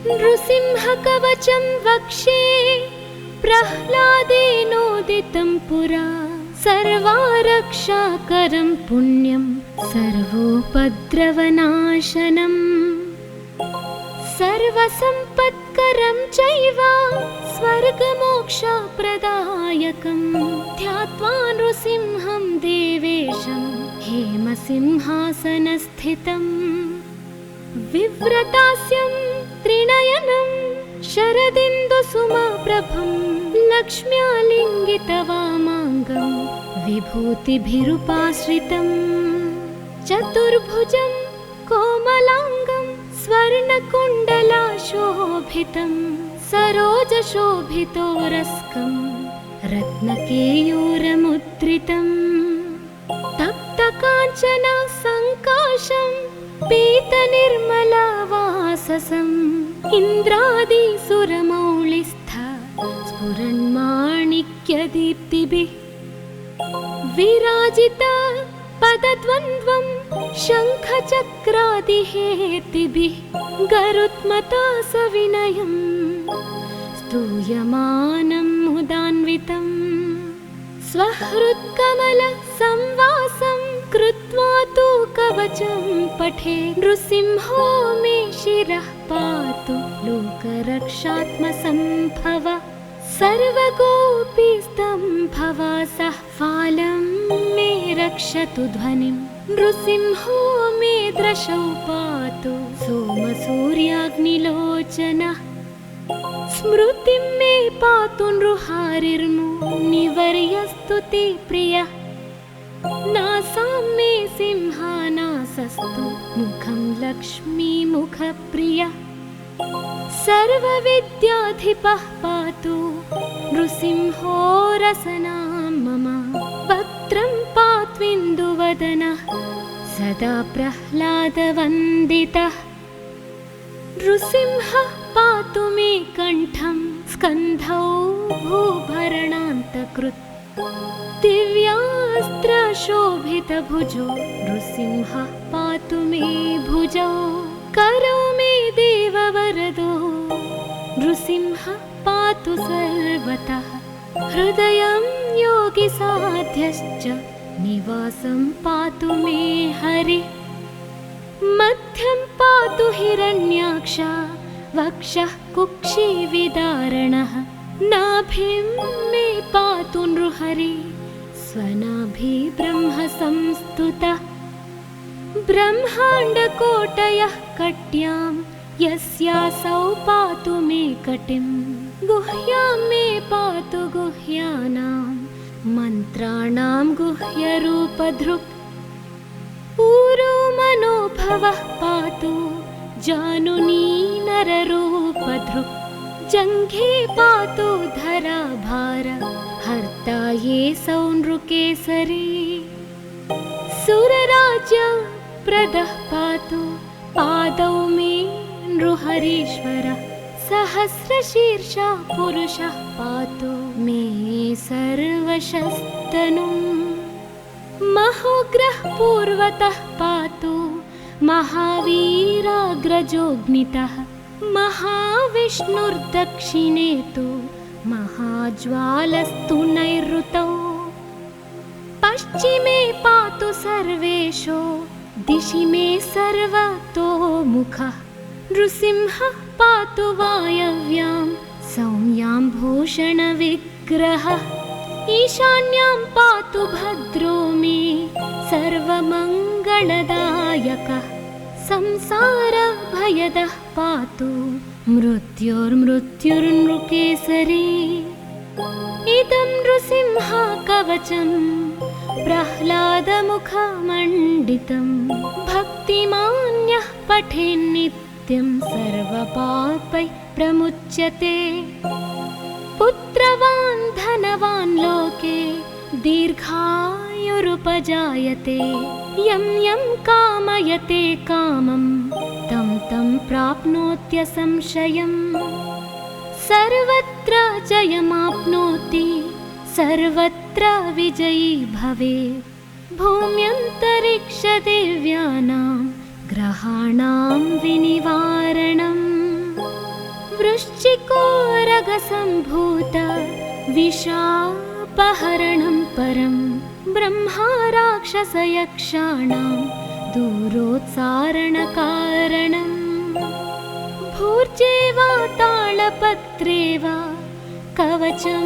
नृसिंहकवचं वक्षे प्रह्लादेनोदितं पुरा सर्वारक्षाकरं पुण्यं सर्वोपद्रवनाशनम् सर्वसम्पत्करं चैव स्वर्गमोक्षप्रदायकं ध्यात्वा नृसिंहं देवेशं हेमसिंहासनस्थितम् विव्रतास्यं त्रिनयनं शरदिन्दुसुमप्रभं लक्ष्म्यालिङ्गितवामाङ्गं विभूतिभिरुपाश्रितम् चतुर्भुजं कोमलाङ्गं स्वर्णकुण्डलाशोभितं सरोजशोभितोरस्कं रत्नकेयूरमुद्रितम् तप्तकाञ्चन सङ्काशं पीतनिर्मलवाससम् इन्द्रादिसुरमौलिस्थ स्फुरन्माणिक्यदीप्तिभिः विराजित पदद्वन्द्वं शङ्खचक्रादिहेतिभिः गरुत्मता सविनयं स्तूयमानं मुदान्वितम् स्वहृत्कमलसंवासं कृत्वा तु कवचं पठे नृसिंहो मे शिरः पातु लोकरक्षात्मसम्भव सर्वगोपीस्तम्भवासः फालं मे रक्षतु ध्वनिं नृसिंहो मे दृशौ पातु सोमसूर्याग्निलोचनः स्मृतिं मे पातु नृहारिर्मुनिवर्यस्तु ते प्रियः नासां मे सिंहानासस्तु मुखं लक्ष्मीमुखप्रियः सर्वविद्याधिपः पातु नृसिंहो रसनां मम वक्त्रं पात्विन्दुवदनः सदा प्रह्लादवन्दितः नृसिंहः पातु मे कण्ठं स्कन्धौ भूभरणान्तकृत् दिव्यास्त्रशोभितभुजो नृसिंहः पातु मे भुजौ करौ मे देववरदो नृसिंहः पातु सर्वतः हृदयं योगिसाध्यश्च निवासं पातु मे हरिः मध्यं पातु हिरण्याक्ष वक्षः कुक्षिविदारणः नाभिं मे पातु नृहरि स्वनाभि ब्रह्म संस्तुतः ब्रह्माण्डकोटयः कट्यां यस्यासौ पातु मे कटिं गुह्यां मे पातु गुह्यानां मन्त्राणां गुह्यरूपधृक् ऊरो मनोभवः पातु जानुनी नररूपधृक् जङ्घे पातु धराभार हर्ता ये सौनृकेसरी सुरराज्य प्रदः पातु पादौ मे नृहरीश्वरः सहस्रशीर्षा पुरुषः पातु मे सर्वशस्तनुम् महोग्रः पूर्वतः पातु महावीराग्रजोऽग्नितः महाविष्णुर्दक्षिणे तु महाज्वालस्तु नैऋतौ पश्चिमे पातु सर्वेषु दिशि मे सर्वतोमुखः नृसिंहः पातु वायव्यां सौम्यां भूषणविग्रहः ईशान्यां पातु भद्रो मे सर्वमङ्गलदायकः संसारभयदः पातु मृत्युर्मृत्युर्नृकेसरी इदं नृसिंहकवचं प्रह्लादमुखमण्डितं भक्तिमान्यः पठेन्नित्यं सर्वपापैः प्रमुच्यते पुत्रवान् धनवान् लोके दीर्घायुरुपजायते यं यं कामयते कामं तं तं प्राप्नोत्यसंशयम् सर्वत्र जयमाप्नोति सर्वत्र विजयी भवेत् भूम्यन्तरिक्षदेव्यानां ग्रहाणां विनिवारणम् खड्गसम्भूत विशापहरणं परं ब्रह्मा राक्षसयक्षाणां दूरोत्सारणकारणम् भूर्जे वा तालपत्रे वा कवचं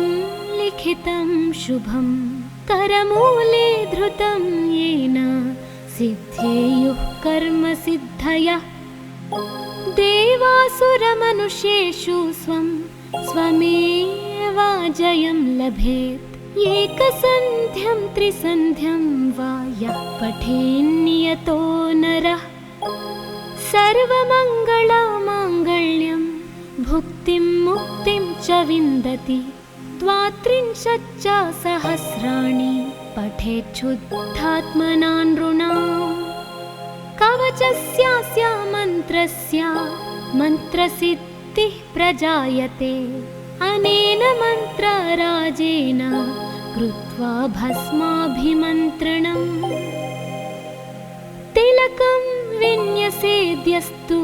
लिखितं शुभं करमूले धृतं येन सिद्धेयुः कर्मसिद्धयः देवासुरमनुष्येषु स्वमेवा जयं लभेत् एकसन्ध्यं त्रिसन्ध्यं वा यः पठेन्नियतो नरः सर्वमङ्गलमाङ्गल्यं भुक्तिं मुक्तिं च विन्दति द्वात्रिंशच्च सहस्राणि पठेच्छुद्धात्मना नृणाम् कवचस्यास्य मन्त्रस्य मन्त्रसिद्धिः प्रजायते अनेन मन्त्रराजेन कृत्वा भस्माभिमन्त्रणम् तिलकं विन्यसेद्यस्तु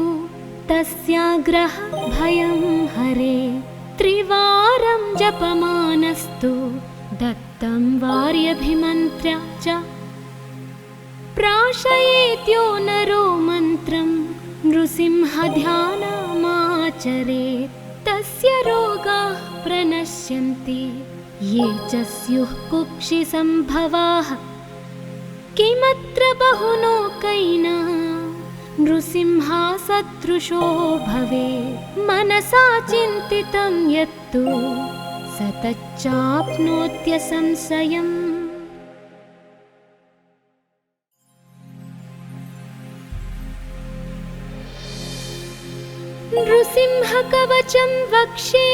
तस्याग्रह भयं हरे त्रिवारं जपमानस्तु दत्तं वार्यभिमन्त्र्य च प्राशयेत्यो नरो मन्त्रं नृसिंहध्यानमाचरेत् तस्य रोगाः प्रणश्यन्ति ये च स्युः कुक्षिसम्भवाः किमत्र बहुलोकैः नृसिंहसदृशो भवेत् मनसा चिन्तितं यत्तु स तच्चाप्नोत्यसंशयम् नृसिंहकवचं वक्षे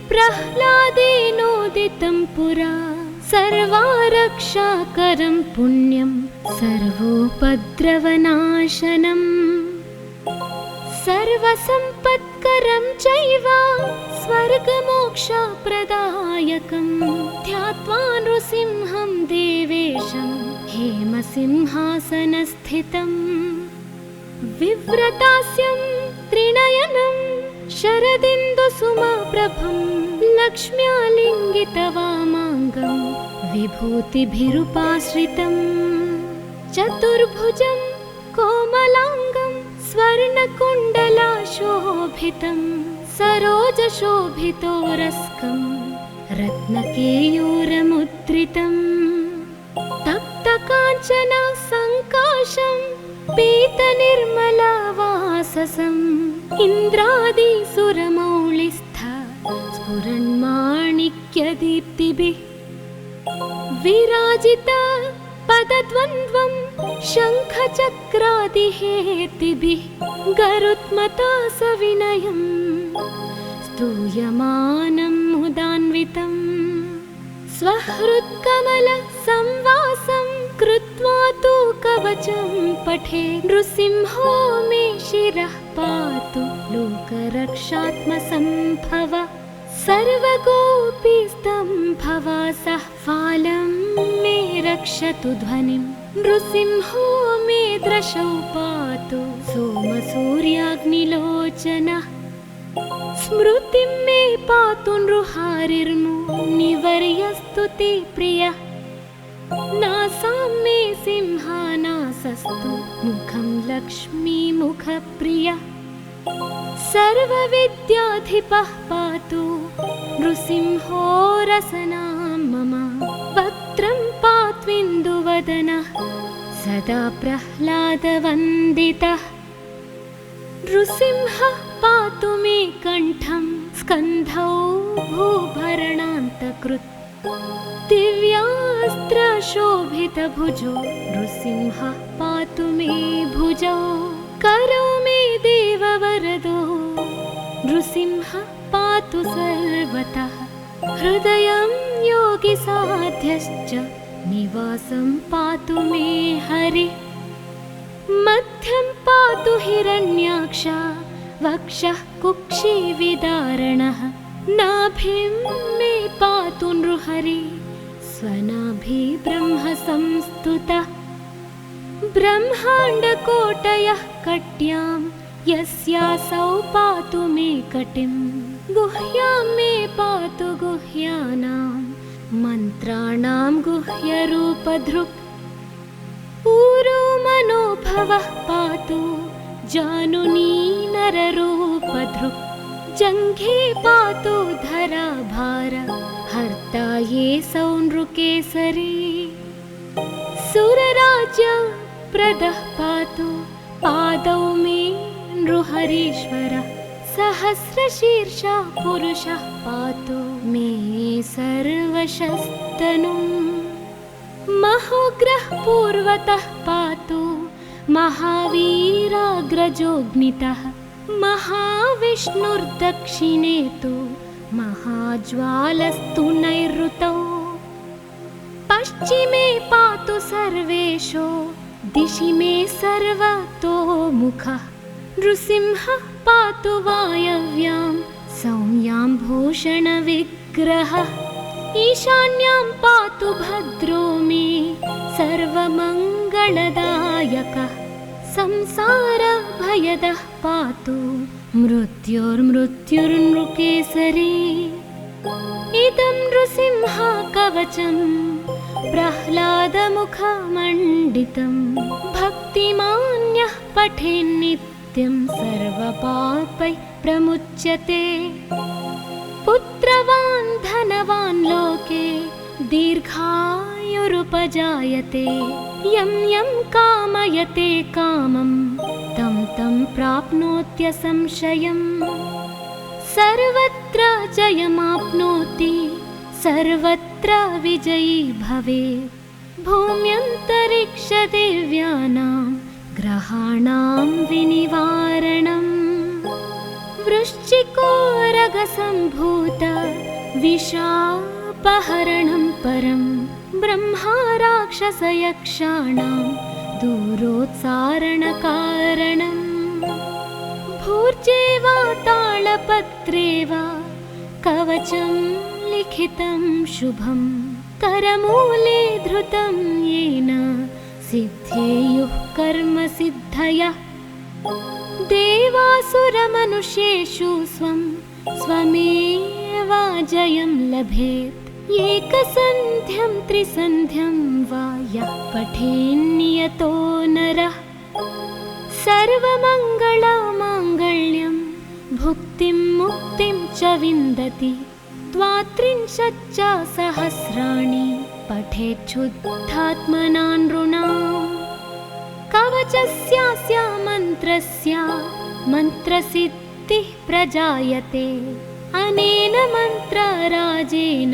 प्रह्लादेनोदितं पुरा सर्वारक्षाकरं पुण्यं सर्वोपद्रवनाशनम् सर्वसम्पत्करं चैव स्वर्गमोक्षप्रदायकं ध्यात्वा नृसिंहं देवेशं हेमसिंहासनस्थितम् विव्रतास्यं त्रिनयनं शरदिन्दुसुमप्रभं लक्ष्म्यालिङ्गितवामाङ्गं विभूतिभिरुपाश्रितं चतुर्भुजं कोमलाङ्गं स्वर्णकुण्डलाशोभितं सरोजशोभितोरस्कं रत्नकेयूरमुद्रितं तप्तकाञ्चनसङ्काशं पीतनिर्मलवाससम् इन्द्रादिसुरमौलिस्थ स्फुरन्माणिक्यदीप्तिभिः विराजित पदद्वन्द्वं शङ्खचक्रादिहेतिभिः गरुत्मता सविनयं स्तूयमानं मुदान्वितं स्वहृत्कमलसंवासं कृत्वा तु कवचं पठे नृसिंहो मे शिरः पातु लोकरक्षात्मसम्भव सर्वगोपीस्तम्भवासः फालं मे रक्षतु ध्वनिं नृसिंहो मे दृशौ पातु सोमसूर्याग्निलोचनः स्मृतिं मे पातु नृहारिर्मुनिवर्यस्तु ते प्रियः नासां मे सिंहानासस्तु मुखं लक्ष्मीमुखप्रियः सर्वविद्याधिपः पातु नृसिंहो रसनां मम वक्त्रं पात्विन्दुवदनः सदा प्रह्लादवन्दितः नृसिंहः पातु मे कण्ठं स्कन्धौ भूभरणान्तकृत् दिव्यास्त्रशोभितभुजो नृसिंहः पातु मे भुजौ करौ मे देववरदो नृसिंहः पातु सर्वतः हृदयं योगिसाध्यश्च निवासं पातु मे हरिः मध्यं पातु हिरण्याक्ष वक्षः कुक्षिविदारणः नाभिं मे पातु नृहरि स्वनाभि ब्रह्म संस्तुतः ब्रह्माण्डकोटयः कट्यां यस्यासौ पातु मे कटिं गुह्यां मे पातु गुह्यानां मन्त्राणां गुह्यरूपधृक् ऊरो मनोभवः पातु जानुनी नररूपधृक् जङ्घे पातु धराभार हर्ता ये सौनृकेसरी सुरराज्य प्रदः पातु पादौ मे नृहरीश्वरः सहस्रशीर्षः पुरुषः पातु मे सर्वशस्तनुम् महोग्रः पूर्वतः पातु महावीराग्रजोऽग्नितः महाविष्णुर्दक्षिणे तु महाज्वालस्तु नैऋतौ पश्चिमे पातु सर्वेषु दिशि मे सर्वतोमुखः नृसिंहः पातु वायव्यां सौम्यां भूषणविग्रहः ईशान्यां पातु भद्रो मे सर्वमङ्गलदायकः संसारभयदः पातु मृत्युर्मृत्युर्नृकेसरी इदं नृसिंह कवचं प्रह्लादमुखमण्डितं भक्तिमान्यः पठेन्नित्यं सर्वपापैः प्रमुच्यते पुत्रवान् धनवान् लोके दीर्घायुरुपजायते यं यं कामयते कामं तं तं प्राप्नोत्यसंशयम् सर्वत्र जयमाप्नोति सर्वत्र विजयी भवेत् भूम्यन्तरिक्षदेव्यानां ग्रहाणां विनिवारणम् वृश्चिकोरगसम्भूत विषापहरणं परं ब्रह्मा राक्षसयक्षाणां दूरोत्सारणकारणम् भूर्जे वा तालपत्रे वा कवचं लिखितं शुभं करमूले धृतं येन सिद्धेयुः कर्मसिद्धयः देवासुरमनुष्येषु स्वं स्वमेव जयं लभेत् एकसन्ध्यं त्रिसन्ध्यं वा यः पठेन्नियतो नरः सर्वमङ्गलमाङ्गल्यं भुक्तिं मुक्तिं च विन्दति द्वात्रिंशच्च सहस्राणि पठेच्छुद्धात्मना नृणाम् कवचस्यास्य मन्त्रस्य मन्त्रसिद्धिः प्रजायते अनेन मन्त्रराजेन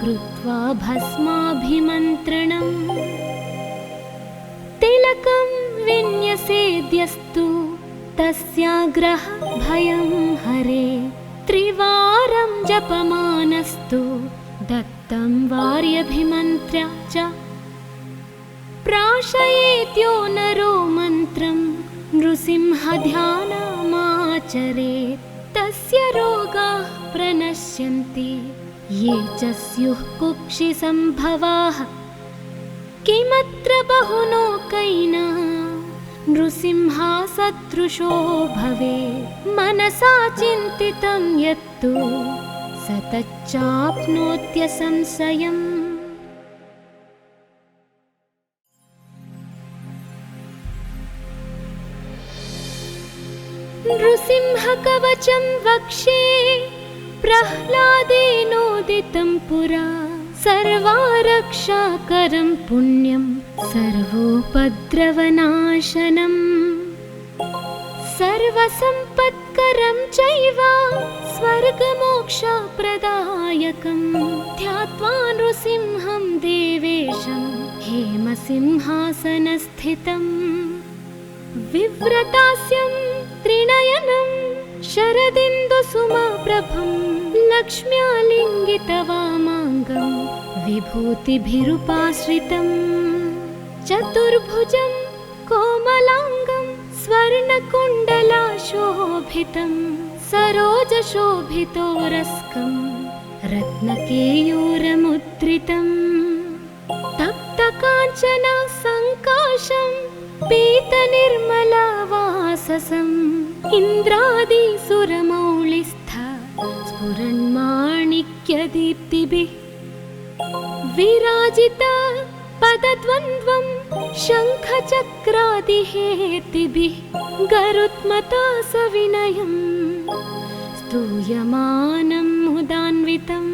कृत्वा भस्माभिमन्त्रणम् तिलकं विन्यसेद्यस्तु तस्याग्रहभयं हरे त्रिवारं जपमानस्तु दत्तं वार्यभिमन्त्र्य च प्राशयेत्यो नरो मन्त्रं नृसिंहध्यानमाचरेत् तस्य रोगाः प्रणश्यन्ति ये च स्युः कुक्षिसम्भवाः किमत्र बहुलोकैः नृसिंहसदृशो भवेत् मनसा चिन्तितं यत्तु स तच्चाप्नोत्यसंशयम् नृसिंहकवचं वक्षे प्रह्लादेनोदितं पुरा सर्वारक्षाकरं पुण्यं सर्वोपद्रवनाशनम् सर्वसम्पत्करं चैव स्वर्गमोक्षप्रदायकं ध्यात्वा नृसिंहं देवेशं हेमसिंहासनस्थितम् विव्रतास्यं त्रिनयनं शरदिन्दुसुमप्रभं लक्ष्म्यालिङ्गितवामाङ्गं विभूतिभिरुपाश्रितं चतुर्भुजं कोमलाङ्गं स्वर्णकुण्डलाशोभितं सरोजशोभितोरस्कं रत्नकेयूरमुद्रितं तप्तकाञ्चनसङ्काशं पीतनिर्मलवाससम् इन्द्रादिसुरमौलिस्थ स्फुरन्माणिक्यदीप्तिभिः विराजिता पदद्वन्द्वं शङ्खचक्रादिहेतिभिः गरुत्मता सविनयम् स्तूयमानं मुदान्वितम्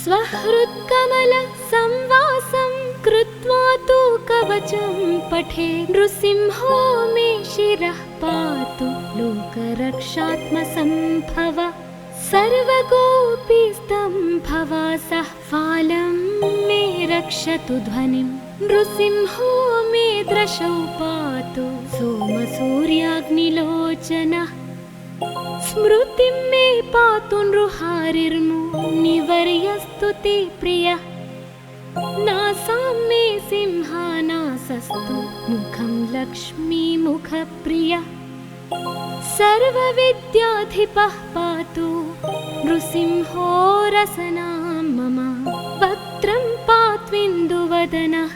स्वहृत्कमलसंवासं कृत्वा तु कवचं पठे नृसिंहो मे शिरः पातु लोकरक्षात्मसम्भव सर्वगोपीस्तम्भवासः फालं मे रक्षतु ध्वनिं नृसिंहो मे दृशौ पातु सोमसूर्याग्निलोचनः स्मृतिं मे पातु नृहारिर्मुनिवर्यस्तु ते प्रियः नासां मे सिंहानासस्तु मुखं लक्ष्मीमुखप्रियः सर्वविद्याधिपः पातु नृसिंहो रसनां मम वक्त्रं पात्विन्दुवदनः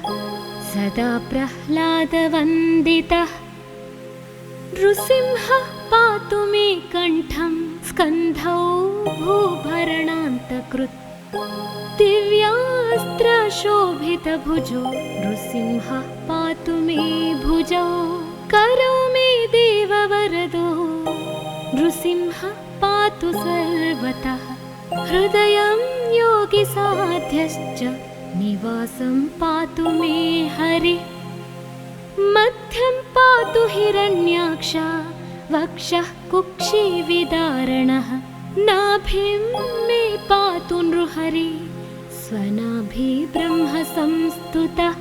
सदा प्रह्लादवन्दितः नृसिंहः पातु मे कण्ठं स्कन्धौ भूभरणान्तकृत् दिव्यास्त्रशोभितभुजो नृसिंहः पातु मे भुजौ करौ मे देववरदो नृसिंहः पातु सर्वतः हृदयं योगिसाध्यश्च निवासं पातु मे हरिः मध्यं पातु हिरण्याक्ष वक्षः कुक्षिविदारणः नाभिं मे पातु नृहरिः स्वनाभि ब्रह्म संस्तुतः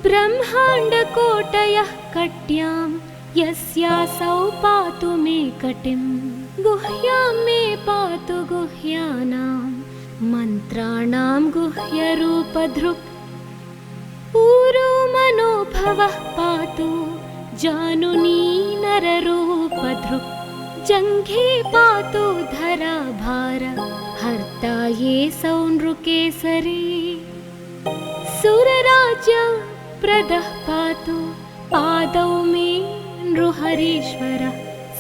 ब्रह्माण्डकोटयः कट्यां यस्यासौ पातु मे कटिं गुह्यां मे पातु गुह्यानां मन्त्राणां गुह्यरूपधृक् ऊरो मनोभवः पातु जानुनी नररूपधृक् जङ्घे पातु धराभार हर्ता ये सौनृकेसरी सुरराज्यप्रदः पातु पादौ मे नृहरीश्वरः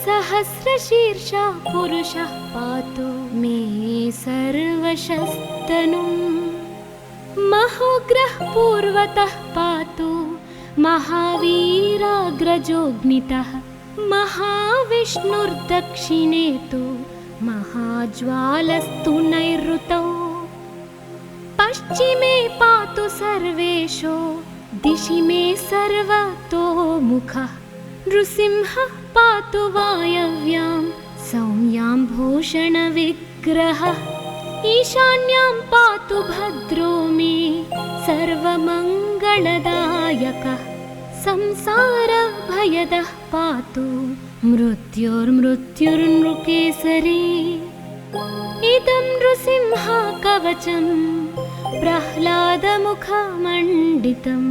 सहस्रशीर्षः पुरुषः पातु मे सर्वशस्तनुम् महोग्रः पूर्वतः पातु महावीराग्रजोऽग्नितः महाविष्णुर्दक्षिणे तु महाज्वालस्तु नैऋतौ पश्चिमे पातु सर्वेशो दिशि मे सर्वतोमुखः नृसिंहः पातु वायव्यां सौम्यां भूषणविग्रहः ईशान्यां पातु भद्रो मे सर्वमङ्गलदायकः संसारभयदः पातु मृत्युर्मृत्युर्नृकेसरी इदं नृसिंहा कवचं प्रह्लादमुखमण्डितं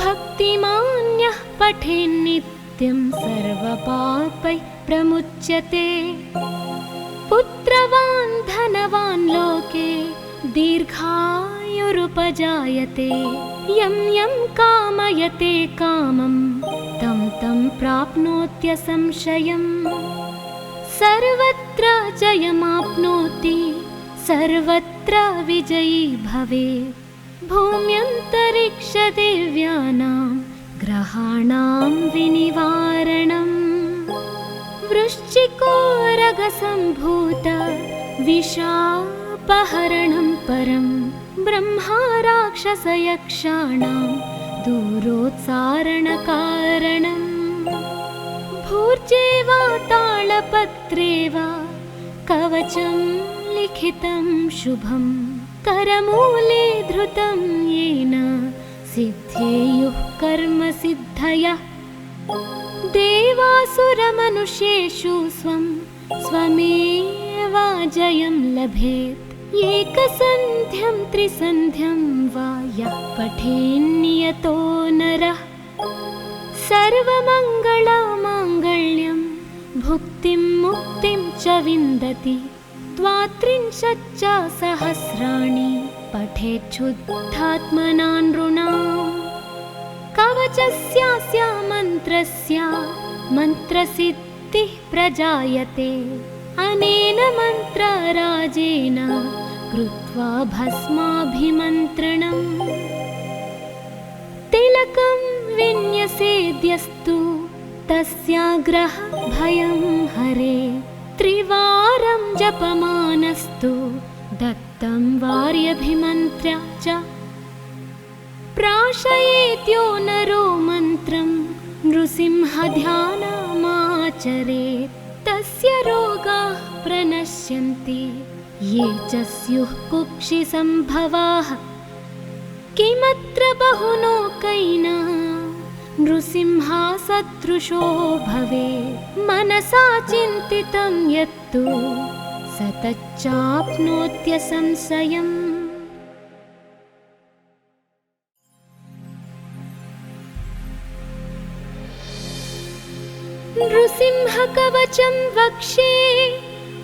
भक्तिमान्यः पठेन्नित्यं सर्वपापैः प्रमुच्यते पुत्रवान् धनवान् लोके दीर्घायुरुपजायते यं यं कामयते कामं तं तं प्राप्नोत्यसंशयम् सर्वत्र जयमाप्नोति सर्वत्र विजयी भवेत् भूम्यन्तरिक्षदेव्यानां ग्रहाणां विनिवारणम् वृश्चिकोरगसम्भूत विशापहरणं परं ब्रह्मा राक्षसयक्षाणां दूरोत्सारणकारणम् भूर्जे वा तालपत्रे वा कवचं लिखितं शुभं करमूले धृतं येन सिद्धेयुः कर्मसिद्धयः देवासुरमनुष्येषु स्वं स्वमेव जयं लभेत् एकसन्ध्यं त्रिसन्ध्यं वा यः पठेन्नियतो नरः सर्वमङ्गलमाङ्गल्यं भुक्तिं मुक्तिं च विन्दति द्वात्रिंशच्च सहस्राणि पठेच्छुद्धात्मना नृणाम् कवचस्यास्य मन्त्रस्य मन्त्रसिद्धिः प्रजायते अनेन मन्त्रराजेन कृत्वा भस्माभिमन्त्रणम् तिलकं विन्यसेद्यस्तु तस्याग्रह भयं हरे त्रिवारं जपमानस्तु दत्तं वार्यभिमन्त्र्य च प्राशयेत्यो नरो मन्त्रं नृसिंहध्यानमाचरेत् तस्य रोगाः प्रणश्यन्ति ये च स्युः कुक्षिसम्भवाः किमत्र बहुलोकैना नृसिंहसदृशो भवेत् मनसा चिन्तितं यत्तु स तच्चाप्नोत्यसंशयम् नृसिंहकवचं वक्षे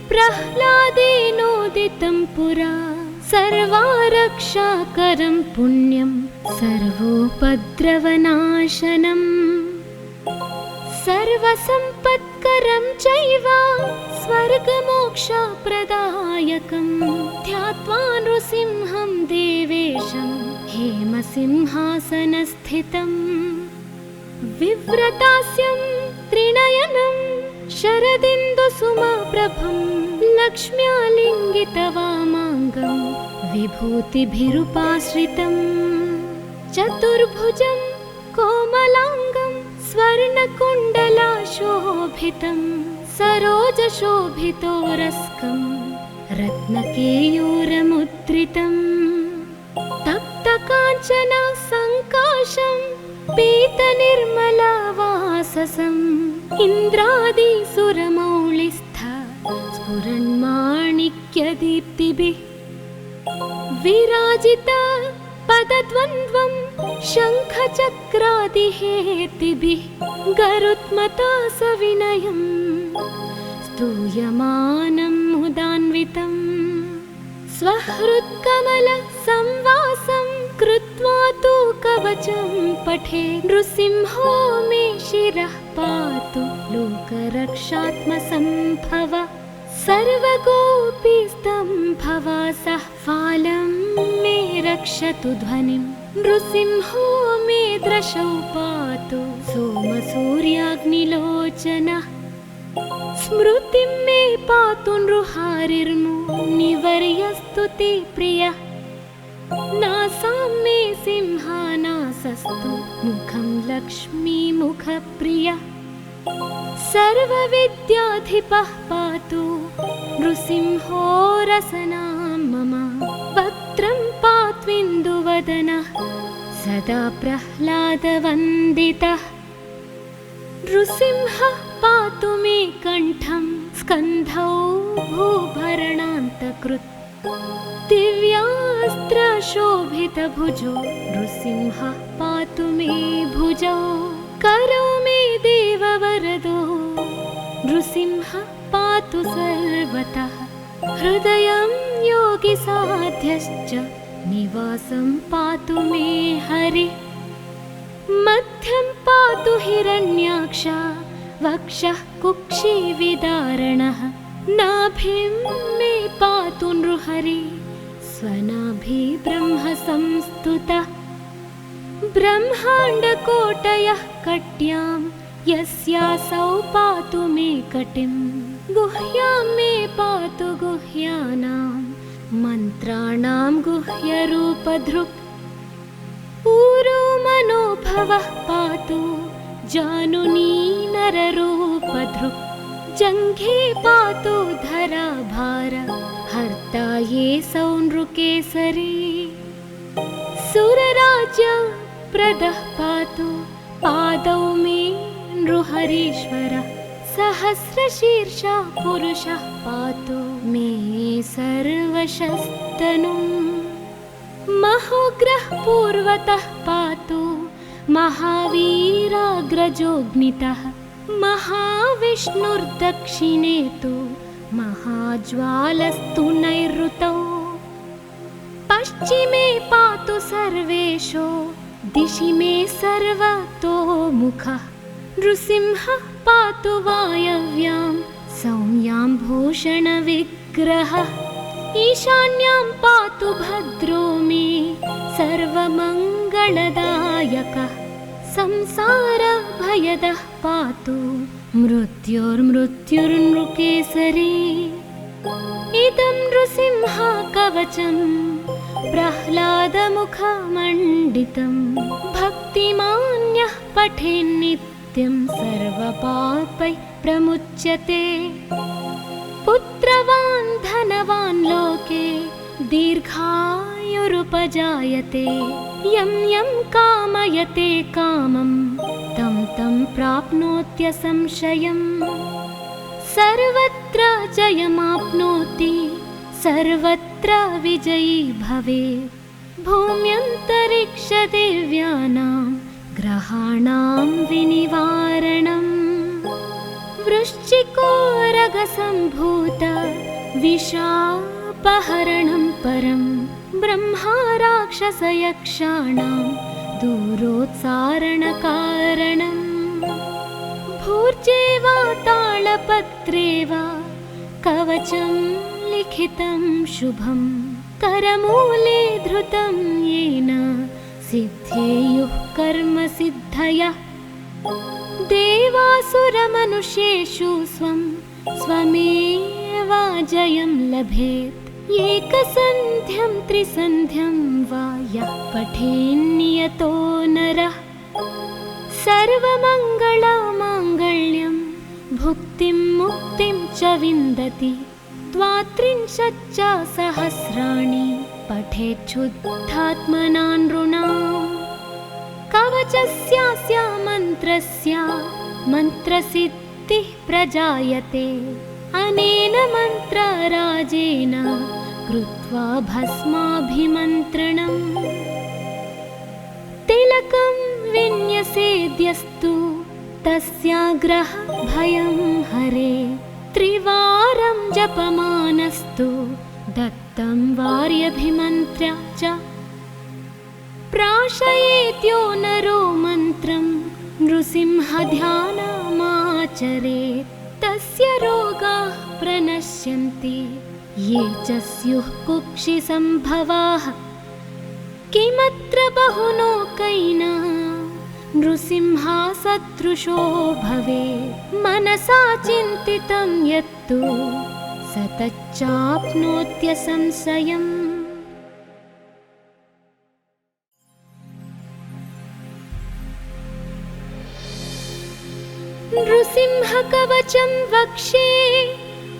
प्रह्लादेनोदितं पुरा सर्वारक्षाकरं पुण्यं सर्वोपद्रवनाशनम् सर्वसम्पत्करं चैव स्वर्गमोक्षप्रदायकं ध्यात्वा नृसिंहं देवेशं हेमसिंहासनस्थितम् विव्रतास्यं त्रिनयनं शरदिन्दुसुमप्रभं लक्ष्म्यालिङ्गितवामाङ्गं विभूतिभिरुपाश्रितं चतुर्भुजं कोमलाङ्गं स्वर्णकुण्डलाशोभितं सरोजशोभितोरस्कं रत्नकेयूरमुद्रितं तप्तकाञ्चन सङ्काशं पीतनिर्मलवाससम् इन्द्रादिसुरमौलिस्थ स्फुरन्माणिक्यदीप्तिभिः विराजित पदद्वन्द्वं शङ्खचक्रादिहेतिभिः गरुत्मता सविनयं स्तूयमानं मुदान्वितं स्वहृत्कमलसंवासं कृत्वा तु कवचं पठे नृसिंहो मे शिरः पातु लोकरक्षात्मसम्भव सर्वगोपीस्तम्भवासः फालं मे रक्षतु ध्वनिं नृसिंहो मे दृशौ पातु सोमसूर्याग्निलोचनः स्मृतिं मे पातु नृहारिर्मुनिवर्यस्तु ते प्रियः नासां मे सिंहानासस्तु मुखं लक्ष्मीमुखप्रियः सर्वविद्याधिपः पातु नृसिंहो रसनां मम वक्त्रं पात्विन्दुवदनः सदा प्रह्लादवन्दितः नृसिंहः पातु मे कण्ठं स्कन्धौ भूभरणान्तकृत् दिव्यास्त्रशोभितभुजो नृसिंहः पातु मे भुजौ करौ मे देववरदो नृसिंहः पातु सर्वतः हृदयं योगिसाध्यश्च निवासं पातु मे हरिः मध्यं पातु हिरण्याक्ष वक्षः कुक्षिविदारणः नाभिं मे पातु नृहरि स्वनाभि ब्रह्म संस्तुतः ब्रह्माण्डकोटयः कट्यां यस्यासौ पातु मे कटिं गुह्यां मे पातु गुह्यानां मन्त्राणां गुह्यरूपधृक् ऊरो मनोभवः पातु जानुनी नररूपधृक् जङ्घे पातु धराभार हर्ता ये सौनृकेसरी सुरराज्य प्रदः पातु पादौ मे नृहरीश्वरः सहस्रशीर्षः पुरुषः पातु मे सर्वशस्तनुम् महोग्रः पूर्वतः पातु महावीराग्रजोऽग्नितः महाविष्णुर्दक्षिणे तु महाज्वालस्तु नैऋतौ पश्चिमे पातु सर्वेशो दिशि मे सर्वतो मुखः नृसिंहः पातु वायव्यां सौम्याम्भूषणविग्रहः ईशान्यां पातु भद्रो मे सर्वमङ्गलदायकः संसारभयदः पातु मृत्युर्मृत्युर्नृकेसरी इदं नृसिंहकवचं प्रह्लादमुखमण्डितं भक्तिमान्यः पठेन्नित्यं सर्वपापैः प्रमुच्यते पुत्रवान् धनवान् लोके दीर्घायुरुपजायते यं यं कामयते कामं तं तं प्राप्नोत्यसंशयम् सर्वत्र जयमाप्नोति सर्वत्र विजयी भवेत् भूम्यन्तरिक्षदिव्यानां ग्रहाणां विनिवारणम् वृश्चिकोरगसम्भूत विशापहरणं परं ब्रह्मा राक्षसयक्षाणां दूरोत्सारणकारणम् भूर्जे वा तालपत्रे वा कवचं लिखितं शुभं करमूले धृतं येन सिद्धेयुः कर्मसिद्धयः देवासुरमनुष्येषु स्वं स्वमेव जयं लभेत् एकसन्ध्यं त्रिसन्ध्यं वा यः पठेन्नियतो नरः सर्वमङ्गलमाङ्गल्यं भुक्तिं मुक्तिं च विन्दति द्वात्रिंशच्च सहस्राणि पठेच्छुद्धात्मना नृणाम् कवचस्यास्य मन्त्रस्य मन्त्रसिद्धिः प्रजायते अनेन मन्त्रराजेन कृत्वा भस्माभिमन्त्रणम् तिलकं विन्यसेद्यस्तु तस्याग्रहभयं हरे त्रिवारं जपमानस्तु दत्तं वार्यभिमन्त्र्य च प्राशयेत्यो नरो मन्त्रं नृसिंहध्यानमाचरेत् तस्य रोगाः प्रणश्यन्ति ये च स्युः कुक्षिसम्भवाः किमत्र बहुलोकैना नृसिंहसदृशो भवेत् मनसा चिन्तितं यत्तु स तच्चाप्नोत्यसंशयम् नृसिंहकवचं वक्षे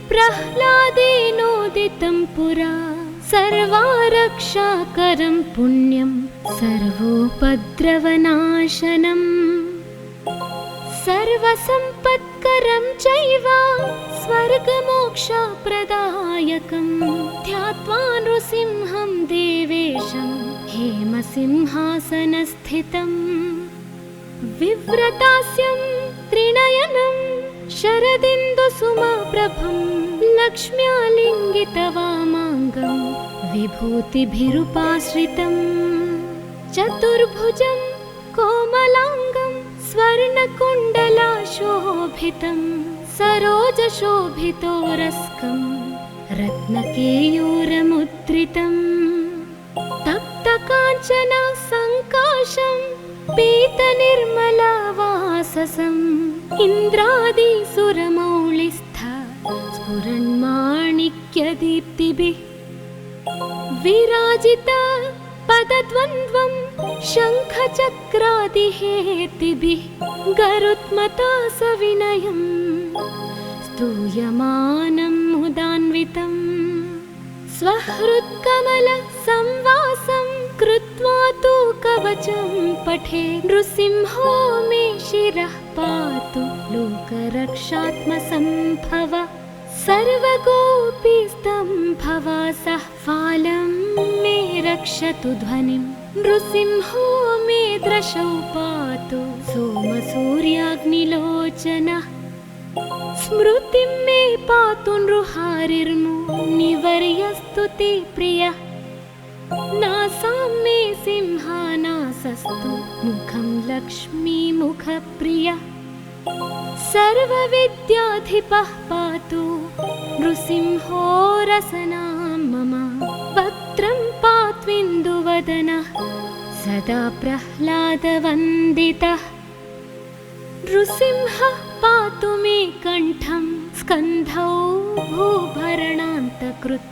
प्रह्लादेनोदितं पुरा सर्वारक्षाकरं पुण्यं सर्वोपद्रवनाशनम् सर्वसम्पत्करं चैव स्वर्गमोक्षप्रदायकं ध्यात्वा नृसिंहं देवेशं हेमसिंहासनस्थितम् विव्रतास्यं त्रिनयनं शरदिन्दुसुमप्रभं लक्ष्म्यालिङ्गितवामाङ्गं विभूतिभिरुपाश्रितं चतुर्भुजं कोमलाङ्गं स्वर्णकुण्डलाशोभितं सरोजशोभितोरस्कं रत्नकेयूरमुद्रितं तप्तकाञ्चन सङ्काशं पीतनिर्मलवाससम् इन्द्रादिसुरमौलिस्थ स्फुरन्माणिक्यदीप्तिभिः विराजित पदद्वन्द्वं शङ्खचक्रादिहेतिभिः गरुत्मता सविनयं स्तूयमानं मुदान्वितं स्वहृत्कमलसंवासं कृत्वा तु कवचं पठे नृसिंहो मे शिरः पातु लोकरक्षात्मसम्भव सर्वगोपीस्तम्भवासः फालं मे रक्षतु ध्वनिं नृसिंहो मे दृशौ पातु सोमसूर्याग्निलोचनः स्मृतिं मे पातु नृहारिर्मुनिवर्यस्तु ते प्रियः नासां मे सिंहानासस्तु मुखं लक्ष्मीमुखप्रियः सर्वविद्याधिपः पातु नृसिंहो रसनां मम। वक्त्रं पात्विन्दुवदनः सदा प्रह्लादवन्दितः। नृसिंहः पातु मे कण्ठं स्कन्धौ भूभरणान्तकृत्।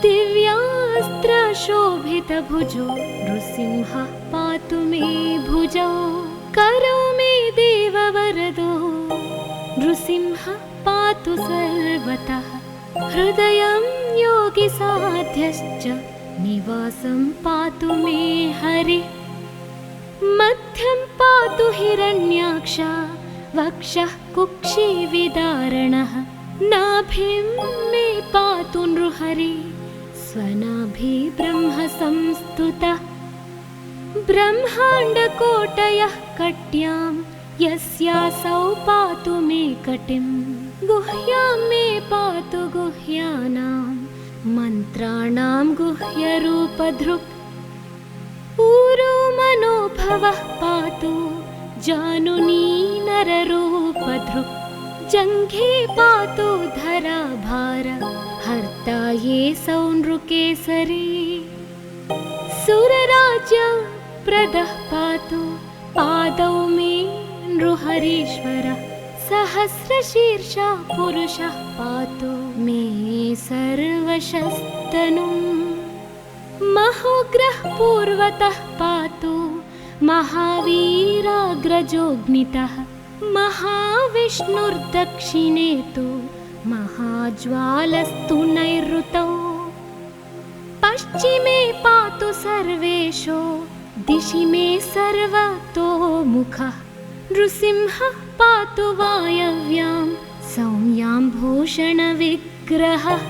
दिव्यास्त्रशोभितभुजो नृसिंहः पातु मे भुजौ। करौ मे देववरदो नृसिंहः पातु सर्वतः। हृदयं योगिसाध्यश्च निवासं पातु मे हरिः। मध्यं पातु हिरण्याक्ष वक्षः कुक्षिविदारणः। नाभिं मे पातु नृहरिः स्वनाभि ब्रह्म संस्तुतः। ब्रह्माण्डकोटयः कट्यां यस्यासौ पातु मे कटिं। गुह्यां मे पातु गुह्यानां मन्त्राणां गुह्यरूपधृक्। ऊरो मनोभवः पातु जानुनी नररूपधृक्। जङ्घे पातु धराभार हर्ता ये सौ नृकेसरी। सुरराज्यप्रदः पातु पादौ मे नृहरीश्वरः। सहस्रशीर्षः पुरुषः पातु मे सर्वशस्तनुम्। महोग्रः पूर्वतः पातु महावीराग्रजोऽग्नितः। महाविष्णुर्दक्षिणे तु महाज्वालस्तु नैऋतौ। पश्चिमे पातु सर्वेशो दिशि मे सर्वतोमुखः। नृसिंहः पातु वायव्यां सौम्यां भूषणविग्रहः।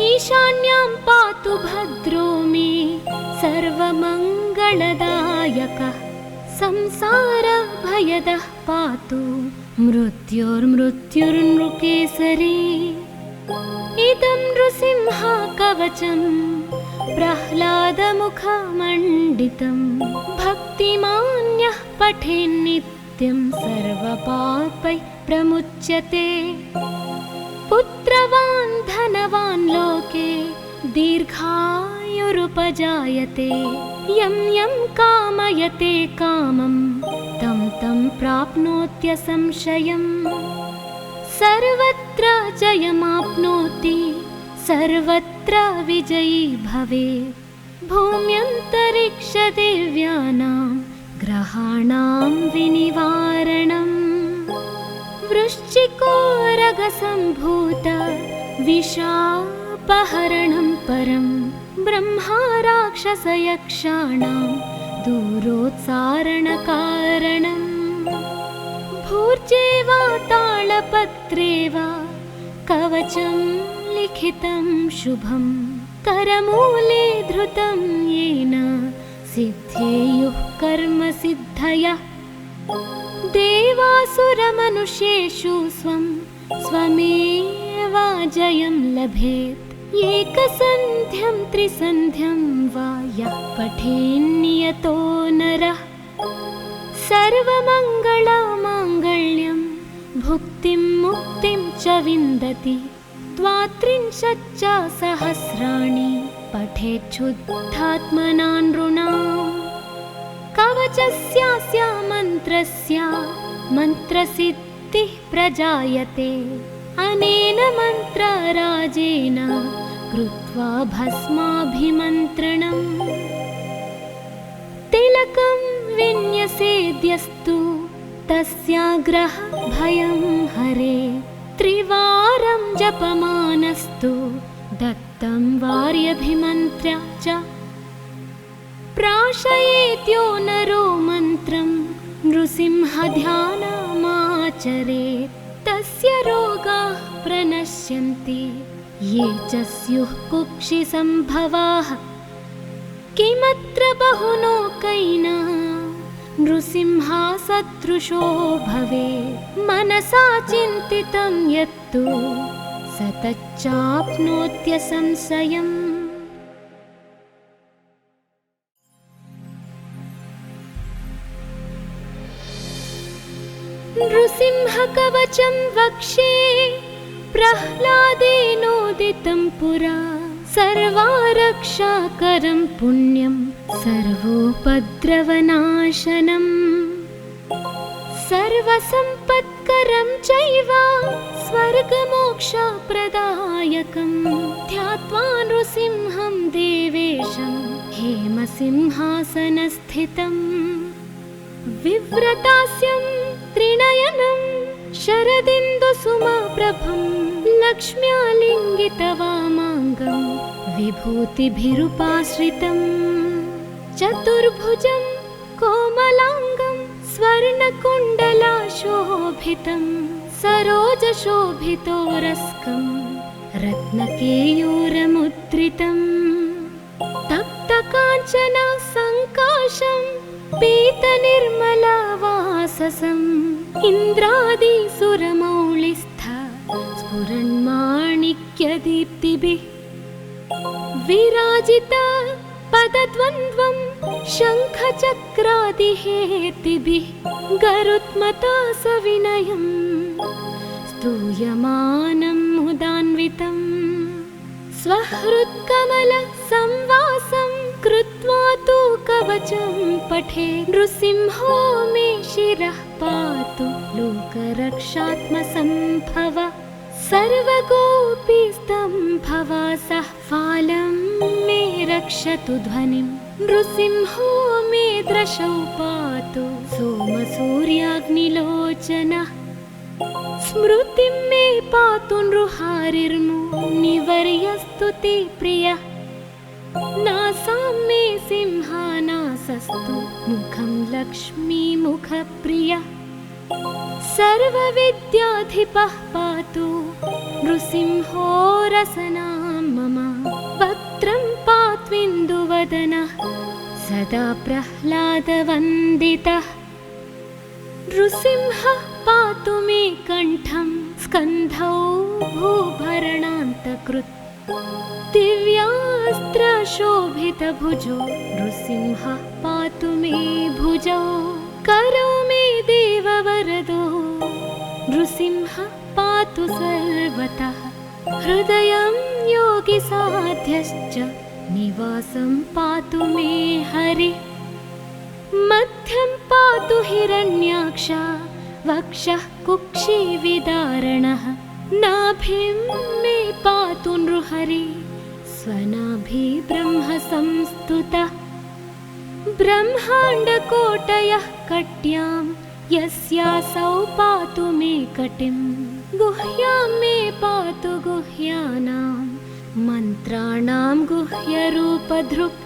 ईशान्यां पातु भद्रो मे सर्वमङ्गलदायकः। संसारभयदः पातु मृत्युर्मृत्युर्नृकेसरी। इदं नृसिंह कवचं प्रह्लादमुखमण्डितं। भक्तिमान्यः पठेन्नित्यं सर्वपापैः प्रमुच्यते। पुत्रवान् धनवान् लोके दीर्घायुरुपजायते। यं यं कामयते कामं तं तं प्राप्नोत्यसंशयम्। सर्वत्र जयमाप्नोति सर्वत्र विजयी भवेत्। भूम्यन्तरिक्षदेव्यानां ग्रहाणां विनिवारणम्। वृश्चिकोरगसम्भूत विषापहरणं परं। ब्रह्मा राक्षसयक्षाणां दूरोत्सारणकारणम्। भूर्जे वा तालपत्रे वा कवचं लिखितं शुभं। करमूले धृतं येन सिद्धेयुः कर्मसिद्धयः। देवासुरमनुष्येषु स्वं स्वमेव जयं लभेत्। एकसन्ध्यं त्रिसन्ध्यं वा यः पठेन्नियतो नरः। सर्वमङ्गलमाङ्गल्यं भुक्तिं मुक्तिं च विन्दति। द्वात्रिंशच्च सहस्राणि पठेच्छुद्धात्मना नृणाम्। कवचस्यास्य मन्त्रस्य मन्त्रसिद्धिः प्रजायते। अनेन मन्त्रराजेन कृत्वा भस्माभिमन्त्रणम्। तिलकं विन्यसेद्यस्तु तस्याग्रहभयं हरे। त्रिवारं जपमानस्तु दत्तं वार्यभिमन्त्र्य च। प्राशयेत्यो नरो मन्त्रं नृसिंहध्यानमाचरेत्। तस्य रोगाः प्रणश्यन्ति ये च स्युः कुक्षिसम्भवाः। किमत्र बहुलोकैः नृसिंहा सदृशो भवेत्। मनसा चिन्तितं यत्तु स तच्चाप्नोत्यसंशयम्। नृसिंहकवचं वक्षे प्रह्लादेनोदितं पुरा सर्वारक्षाकरं पुण्यं सर्वोपद्रवनाशनम् सर्वसम्पत्करं चैव स्वर्गमोक्षप्रदायकं ध्यात्वा नृसिंहं देवेशं हेमसिंहासनस्थितम् विव्रतास्यं त्रिनयनं शरदिन्दुसुमप्रभं लक्ष्म्यालिङ्गितवामाङ्गं विभूतिभिरुपाश्रितं चतुर्भुजं कोमलाङ्गं स्वर्णकुण्डलाशोभितं सरोजशोभितोरस्कं रत्नकेयूरमुद्रितं तप्तकाञ्चनसङ्काशं पीतनिर्मलवाससं इन्द्रादिसुरमौलिस्थ स्फुरन्माणिक्यदीप्तिभिः विराजित पदद्वन्द्वं शङ्खचक्रादिहेतिभिः गरुत्मता सविनयं स्तूयमानं मुदान्वितं स्वहृत्कमलसंवासं कृत्वा तु कवचं पठे नृसिंहो मे शिरः पातु लोकरक्षात्मसम्भव सर्वगोपीस्तम्भवासः फालं मे रक्षतु ध्वनिं नृसिंहो मे दृशौ पातु सोमसूर्याग्निलोचनः स्मृतिं मे पातु नृहारिर्मुनिवर्यस्तु ते प्रियः नासां मे सिंहानासस्तु मुखं लक्ष्मीमुखप्रियः सर्वविद्याधिपः पातु नृसिंहो रसनां मम वक्त्रं पात्विन्दुवदनः सदा प्रह्लादवन्दितः नृसिंहः पातु मे कण्ठं स्कन्धौ भूभरणान्तकृत् दिव्यास्त्रशोभितभुजो नृसिंहः पातु मे भुजौ करौ मे देववरदो नृसिंहः पातु सर्वतः हृदयं योगिसाध्यश्च निवासं पातु मे हरिः मध्यं पातु हिरण्याक्ष वक्षः कुक्षिविदारणः नाभिं मे पातु नृहरि स्वनाभि ब्रह्म संस्तुतः ब्रह्माण्डकोटयः कट्यां यस्यासौ पातु मे कटिं गुह्यां मे पातु गुह्यानां मन्त्राणां गुह्यरूपधृक्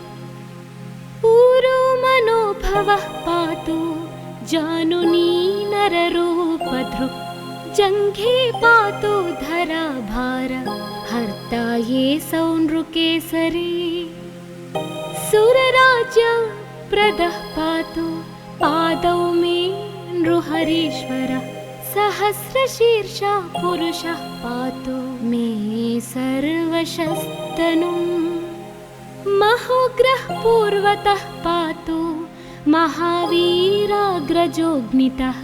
ऊरो मनोभवः पातु जानुनी नररूपधृक् जङ्घे पातु धराभार हर्ता ये सौनृकेसरी सुरराज्यप्रदः पातु पादौ मे नृहरीश्वरः सहस्रशीर्षः पुरुषः पातु मे सर्वशस्तनुम् महोग्रः पूर्वतः पातु महावीराग्रजोऽग्नितः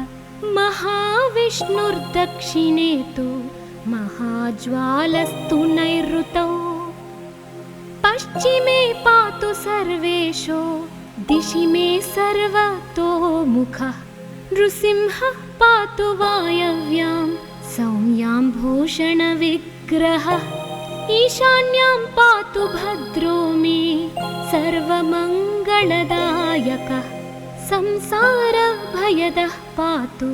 महाविष्णुर्दक्षिणे तु महाज्वालस्तु नैऋतौ पश्चिमे पातु सर्वेशो दिशि मे सर्वतोमुखः नृसिंहः पातु वायव्यां सौम्यां भूषणविग्रहः ईशान्यां पातु भद्रो मे सर्वमङ्गलदायकः संसारभयदः पातु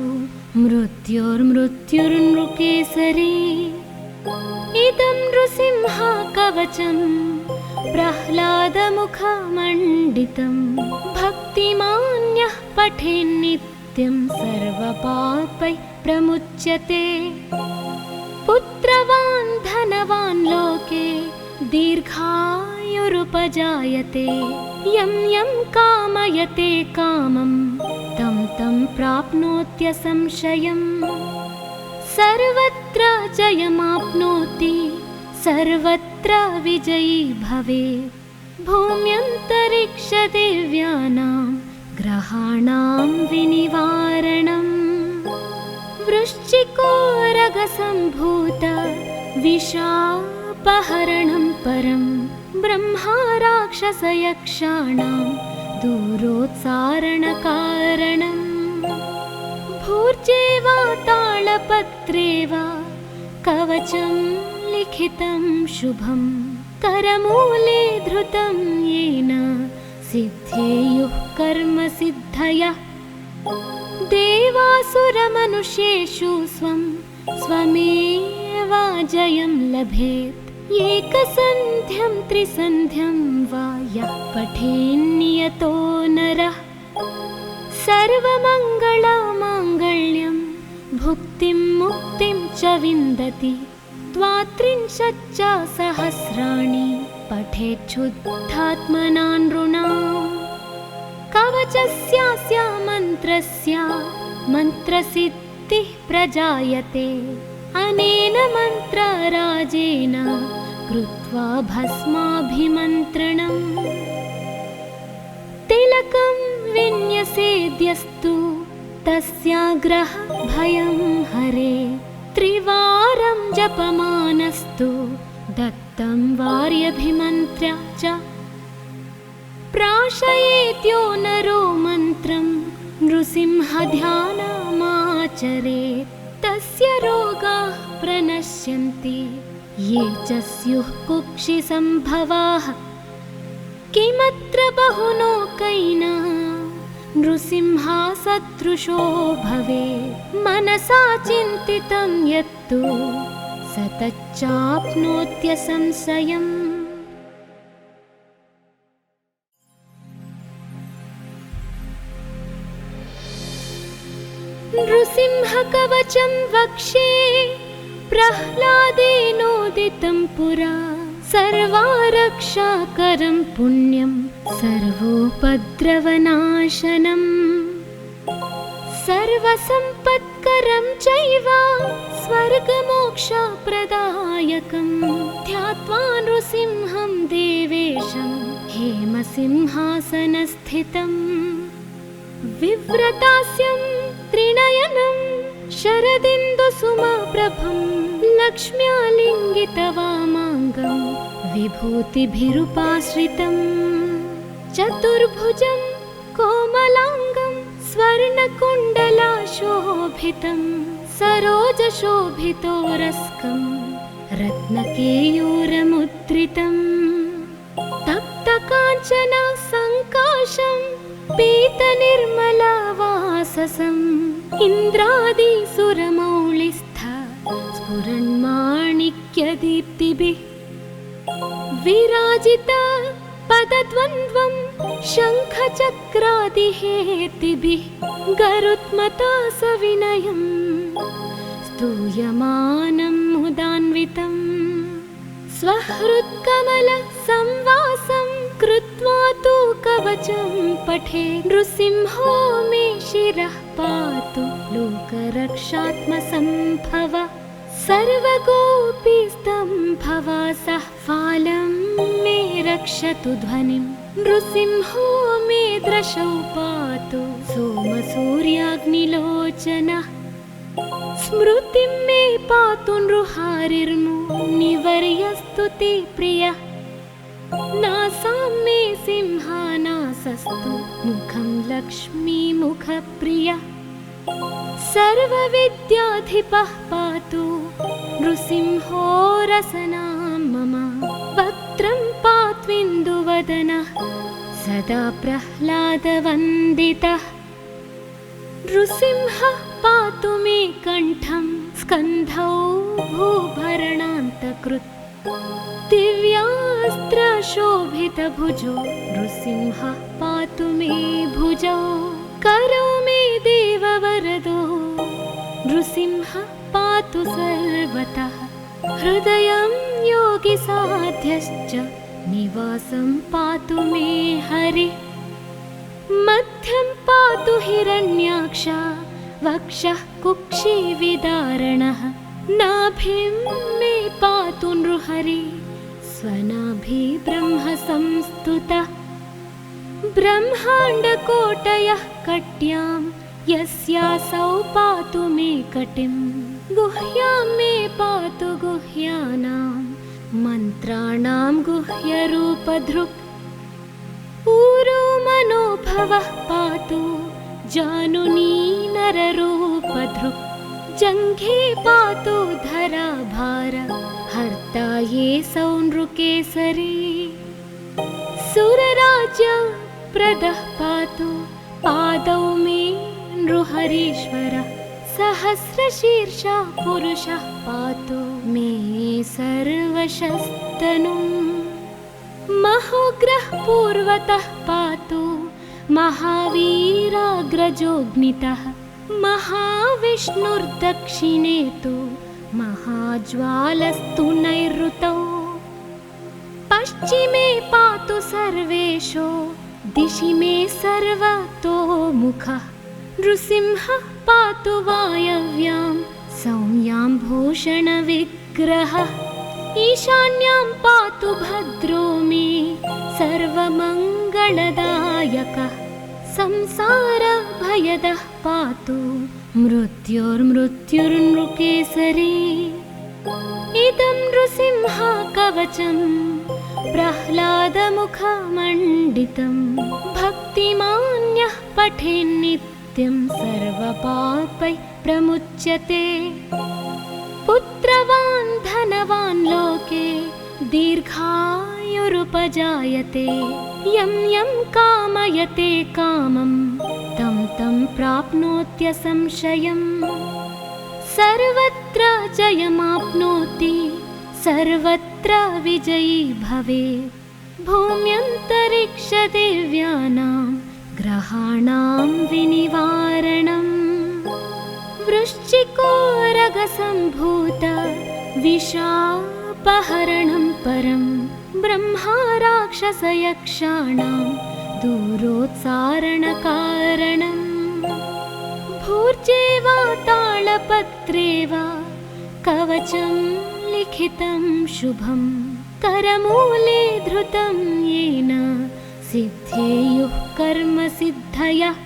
मृत्युर्मृत्युर्नृकेसरी इदं नृसिंहकवचं प्रह्लादमुखमण्डितं भक्तिमान्यः पठेन्नित्यं सर्वपापैः प्रमुच्यते पुत्रवान् धनवान् लोके दीर्घायुरुपजायते यं यं कामयते कामं तं तं प्राप्नोत्यसंशयम् सर्वत्र जयमाप्नोति सर्वत्र विजयी भवेत् भूम्यन्तरिक्षदेव्यानां ग्रहाणां विनिवारणम् वृश्चिकोरगसम्भूत विषापहरणं परं ब्रह्मा राक्षसयक्षाणां दूरोत्सारणकारणम् भूर्जे वा तालपत्रे वा कवचं लिखितं शुभं करमूले धृतं येन सिद्धेयुः कर्मसिद्धयः देवासुरमनुष्येषु स्वं स्वमेवाजयं लभेत् एकसन्ध्यं त्रिसन्ध्यं वा यः पठेन्नियतो नरः सर्वमङ्गलमाङ्गल्यं भुक्तिं मुक्तिं च विन्दति त्वात्रिंशच्च सहस्राणि पठेच्छुद्धात्मना नृणाम् कवचस्यास्य मन्त्रस्य मन्त्रसिद्धिः प्रजायते अनेन मन्त्रराजेन कृत्वा भस्माभिमन्त्रणम् तिलकं विन्यसेद्यस्तु तस्याग्रह भयं हरे त्रिवारं जपमानस्तु दत्तं वार्यभिमन्त्र्य च प्राशयेत्यो नरो मन्त्रं नृसिंहध्यानमाचरेत् तस्य रोगाः प्रणश्यन्ति ये च स्युः कुक्षिसम्भवाः किमत्र बहुलोकैः नृसिंहसदृशो भवेत् मनसा चिन्तितं यत्तु स तच्चाप्नोत्यसंशयम् नृसिंहकवचं वक्षे प्रह्लादेनोदितं पुरा सर्वारक्षाकरं पुण्यं सर्वोपद्रवनाशनम् सर्वसम्पत्करं चैव स्वर्गमोक्षप्रदायकं ध्यात्वा नृसिंहं देवेशं हेमसिंहासनस्थितम् विव्रतास्यं त्रिनयनं शरदिन्दुसुमप्रभं लक्ष्म्यालिङ्गितवामाङ्गं विभूतिभिरुपाश्रितं चतुर्भुजं कोमलाङ्गं स्वर्णकुण्डलाशोभितं सरोजशोभितोरस्कं रत्नकेयूरमुद्रितं तप्तकाञ्चन सङ्काशं पीतनिर्मलवाससम् इन्द्रादिसुरमौलिस्थ स्फुरन्माणिक्यदीप्तिभिः विराजित पदद्वन्द्वं शङ्खचक्रादिहेतिभिः गरुत्मता सविनयं स्तूयमानं मुदान्वितं स्वहृत्कमलसंवासं कृत्वा तु कवचं पठे नृसिंहो मे शिरः पातु लोकरक्षात्मसम्भव सर्वगोपीस्तम्भवासः फालं मे रक्षतु ध्वनिं नृसिंहो मे दृशौ पातु सोमसूर्याग्निलोचनः स्मृतिं मे पातु नृहारिर्मुनिवर्यस्तु ते प्रियः नासां मे सिंहानासस्तु मुखं लक्ष्मीमुखप्रियः सर्वविद्याधिपः पातु नृसिंहो रसनां मम वक्त्रं पात्विन्दुवदनः सदा प्रह्लादवन्दितः नृसिंहः पातु मे कण्ठं स्कन्धौ भूभरणान्तकृत् दिव्यास्त्रशोभितभुजो नृसिंहः पातु मे भुजौ करौ मे देववरदो नृसिंहः पातु सर्वतः हृदयं योगिसाध्यश्च निवासं पातु मे हरिः मध्यं पातु हिरण्याक्ष वक्षः कुक्षिविदारणः नाभिं मे पातु नृहरि स्वनाभि ब्रह्म संस्तुतः ब्रह्माण्डकोटयः कट्यां यस्यासौ पातु मे कटिं गुह्यां मे पातु गुह्यानां मन्त्राणां गुह्यरूपधृक् ऊरो मनोभवः पातु जानुनी नररूपधृक् जङ्घे पातु धराभार हर्ता ये सौनृकेसरी सुरराज्य प्रदः पातु पादौ मे नृहरीश्वरः सहस्रशीर्षः पुरुषः पातु मे सर्वशस्तनुम् महोग्रः पूर्वतः पातु महावीराग्रजोऽग्नितः महाविष्णुर्दक्षिणे तु महाज्वालस्तु नैऋतौ पश्चिमे पातु सर्वेषु दिशि मे सर्वतोमुखः नृसिंहः पातु वायव्यां सौम्यां भूषणविग्रहः ईशान्यां पातु भद्रो मे सर्वमङ्गलदायकः संसारभयदः पातु मृत्युर्मृत्युर्नृकेसरी इदं नृसिंह कवचं प्रह्लादमुखमण्डितं भक्तिमान्यः पठेन्नित्यं सर्वपापैः प्रमुच्यते पुत्रवान् धनवान् लोके दीर्घायुरुपजायते यं यं कामयते कामं तं तं प्राप्नोत्यसंशयम् सर्वत्र जयमाप्नोति सर्वत्र विजयी भवेत् भूम्यन्तरिक्षदेव्यानां ग्रहाणां विनिवारणम् वृश्चिकोरगसम्भूत विशापहरणं परं ब्रह्मा राक्षसयक्षाणां दूरोत्सारणकारणम् भूर्जे वा तालपत्रे वा कवचं लिखितं शुभं करमूले धृतं येन सिद्धेयुः कर्मसिद्धयः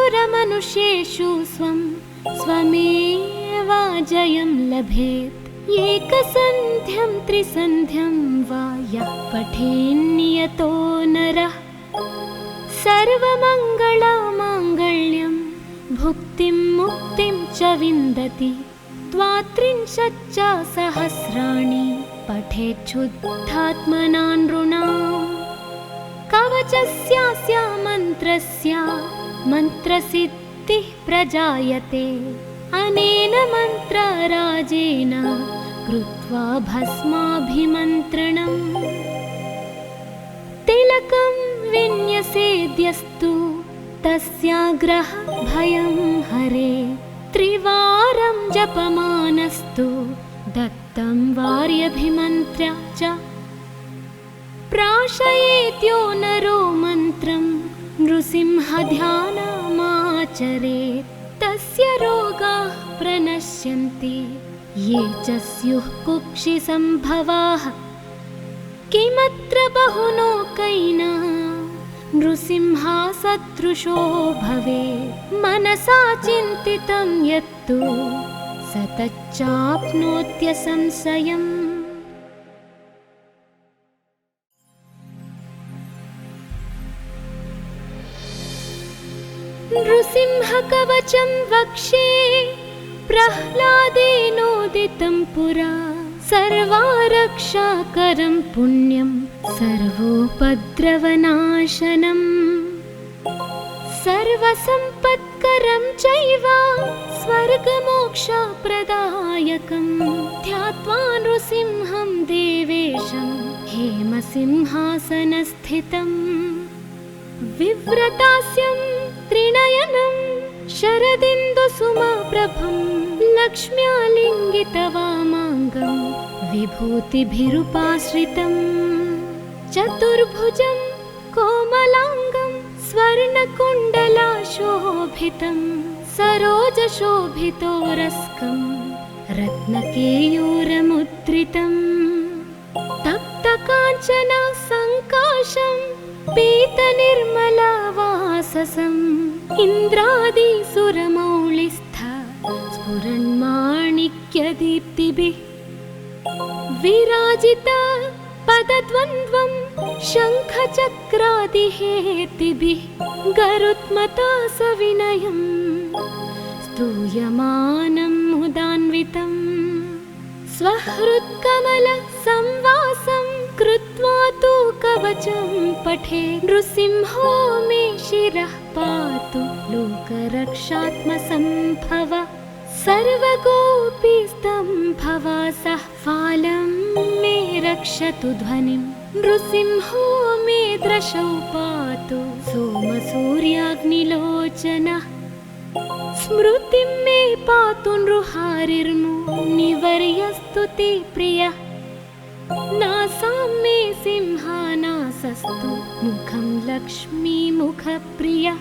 देवासुरमनुष्येषु स्वं स्वमेव जयं लभेत् एकसन्ध्यं त्रिसन्ध्यं वा यः पठेन्नियतो नरः सर्वमङ्गलमाङ्गल्यं भुक्तिं मुक्तिं च विन्दति द्वात्रिंशच्च सहस्राणि पठेच्छुद्धात्मना नृणाम् कवचस्यास्य मन्त्रस्य मन्त्रसिद्धिः प्रजायते अनेन मन्त्रराजेन कृत्वा भस्माभिमन्त्रणम् तिलकं विन्यसेद्यस्तु तस्याग्रह भयं हरे त्रिवारं जपमानस्तु दत्तं वार्यभिमन्त्र्य च प्राशयेत्यो नरो मन्त्रं नृसिंहध्यानमाचरेत् तस्य रोगाः प्रणश्यन्ति ये च स्युः कुक्षिसम्भवाः किमत्र बहुलोकैः नृसिंहसदृशो भवेत् मनसा चिन्तितं यत्तु स तच्चाप्नोत्यसंशयम् नृसिंहकवचं वक्षे प्रह्लादेनोदितं पुरा सर्वारक्षाकरं पुण्यं सर्वोपद्रवनाशनम् सर्वसम्पत्करं चैव स्वर्गमोक्षप्रदायकं ध्यात्वा नृसिंहं देवेशं हेमसिंहासनस्थितम् विव्रतास्यं त्रिनयनं शरदिन्दुसुमप्रभं लक्ष्म्यालिङ्गितवामाङ्गं विभूतिभिरुपाश्रितं चतुर्भुजं कोमलाङ्गं स्वर्णकुण्डलाशोभितं सरोजशोभितोरस्कं रत्नकेयूरमुद्रितं तप्तकाञ्चन सङ्काशं पीतनिर्मलवाससं इन्द्रादिसुरमौलिस्थ स्फुरन्माणिक्यदीप्तिभिः विराजित पदद्वन्द्वं शङ्खचक्रादिहेतिभिः गरुत्मता सविनयं स्तूयमानं मुदान्वितम् स्वहृत्कमलसंवासं कृत्वा तु कवचं पठे नृसिंहो मे शिरः पातु लोकरक्षात्मसम्भव सर्वगोपीस्तम्भवासः फालं मे रक्षतु ध्वनिं नृसिंहो मे दृशौ पातु सोमसूर्याग्निलोचनः स्मृतिं मे पातु नृहारिर्मुनिवर्यस्तु ते प्रियः नासां मे सिंहानासस्तु मुखं लक्ष्मीमुखप्रियः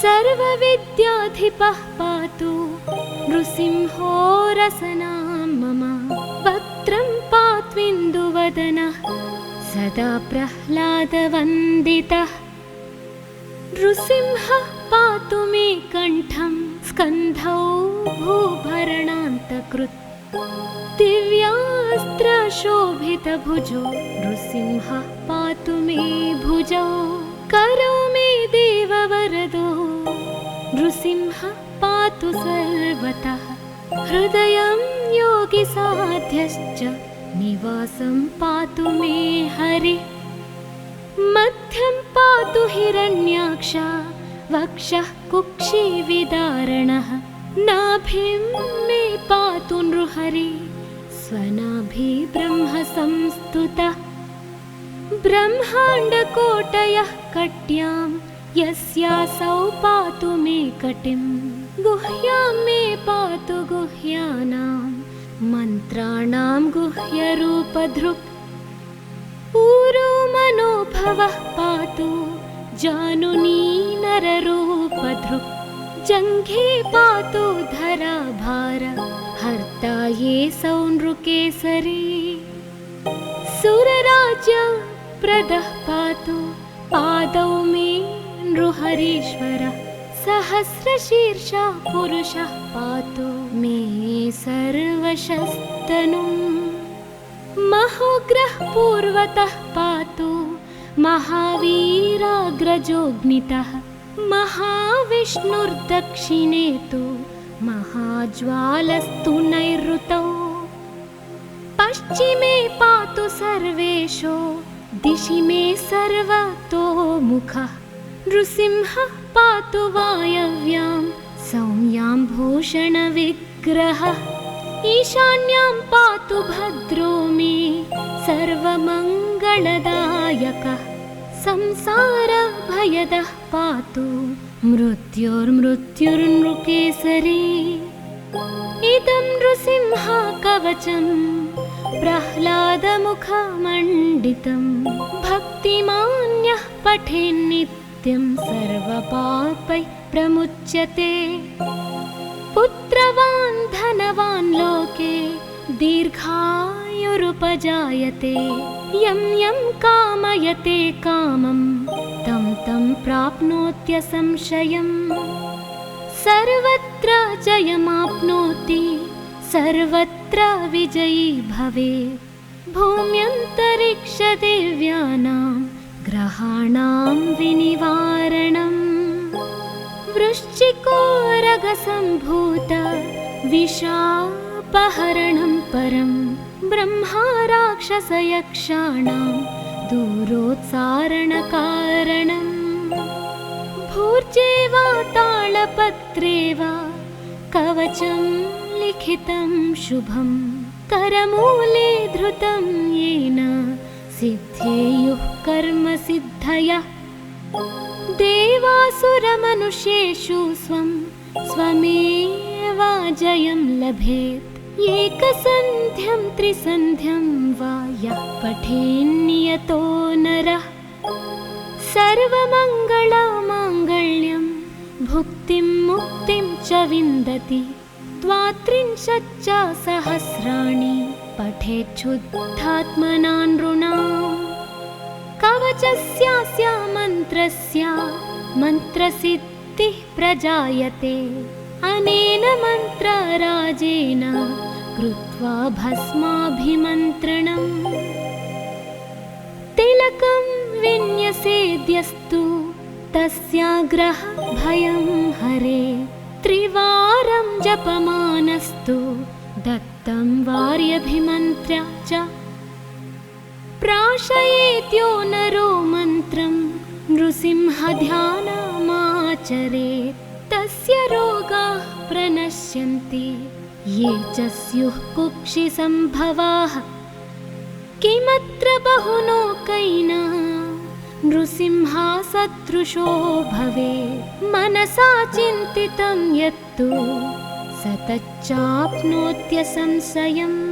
सर्वविद्याधिपः पातु नृसिंहो रसनां मम वक्त्रं पात्विन्दुवदनः सदा प्रह्लादवन्दितः नृसिंहः पातु मे कण्ठं स्कन्धौ भूभरणान्तकृत् दिव्यास्त्रशोभितभुजो नृसिंहः पातु मे भुजौ करौ मे देववरदो नृसिंहः पातु सर्वतः हृदयं योगिसाध्यश्च निवासं पातु मे हरिः मध्यं पातु हिरण्याक्ष वक्षः कुक्षिविदारणः नाभिं मे पातु नृहरि स्वनाभि ब्रह्म संस्तुतः ब्रह्माण्डकोटयः कट्यां यस्यासौ पातु मे कटिं गुह्यां मे पातु गुह्यानां मन्त्राणां गुह्यरूपधृक् ऊरो मनोभवः पातु जानुनी नररूपधृक् जङ्घे पातु धराभार हर्ता ये सौनृकेसरी सुरराज्यप्रदः पातु पादौ मे नृहरीश्वरः सहस्रशीर्षः पुरुषः पातु मे सर्वशस्तनुम् महोग्रः पूर्वतः पातु महावीराग्रजोऽग्नितः महाविष्णुर्दक्षिणे तु महाज्वालस्तु नैऋतौ पश्चिमे पातु सर्वेशो दिशि मे सर्वतोमुखः नृसिंहः पातु वायव्यां सौम्यां भूषणविग्रहः ईशान्यां पातु भद्रो मे सर्वमङ्गलदायकः संसारभयदः पातु मृत्युर्मृत्युर्नृकेसरी इदं नृसिंहा कवचं प्रह्लादमुखमण्डितं भक्तिमान्यः पठेन्नित्यं सर्वपापैः प्रमुच्यते पुत्रवान् धनवान् लोके दीर्घायुरुपजायते यं यं कामयते कामं तं तं प्राप्नोत्यसंशयम् सर्वत्र जयमाप्नोति सर्वत्र विजयी भवेत् भूम्यन्तरिक्षदेव्यानां ग्रहाणां विनिवारणम् वृश्चिकोरगसम्भूत विशापहरणं परं ब्रह्मा राक्षसयक्षाणां दूरोत्सारणकारणम् भूर्जे वा तालपत्रे वा कवचं लिखितं शुभं करमूले धृतं येन सिद्धेयुः कर्मसिद्धयः देवासुरमनुष्येषु स्वं स्वमेव जयं लभेत् एकसन्ध्यं त्रिसन्ध्यं वा यः पठेन्नियतो नरः सर्वमङ्गलमाङ्गल्यं भुक्तिं मुक्तिं च विन्दति द्वात्रिंशच्च सहस्राणि पठेच्छुद्धात्मना नृणाम् कवचस्यास्य मन्त्रस्य मन्त्रसिद्धिं प्रजायते अनेन मन्त्रराजेन कृत्वा भस्माभिमन्त्रणम् तिलकं विन्यसेद्यस्तु तस्याग्रह भयं हरे त्रिवारं जपमानस्तु दत्तं वार्यभिमन्त्र्य च प्राशयेत्यो नरो मन्त्रं नृसिंहध्यानमाचरेत् तस्य रोगाः प्रणश्यन्ति ये च स्युः कुक्षिसम्भवाः किमत्र बहुलोकैः नृसिंहासदृशो भवेत् मनसा चिन्तितं यत्तु स तच्चाप्नोत्यसंशयम्।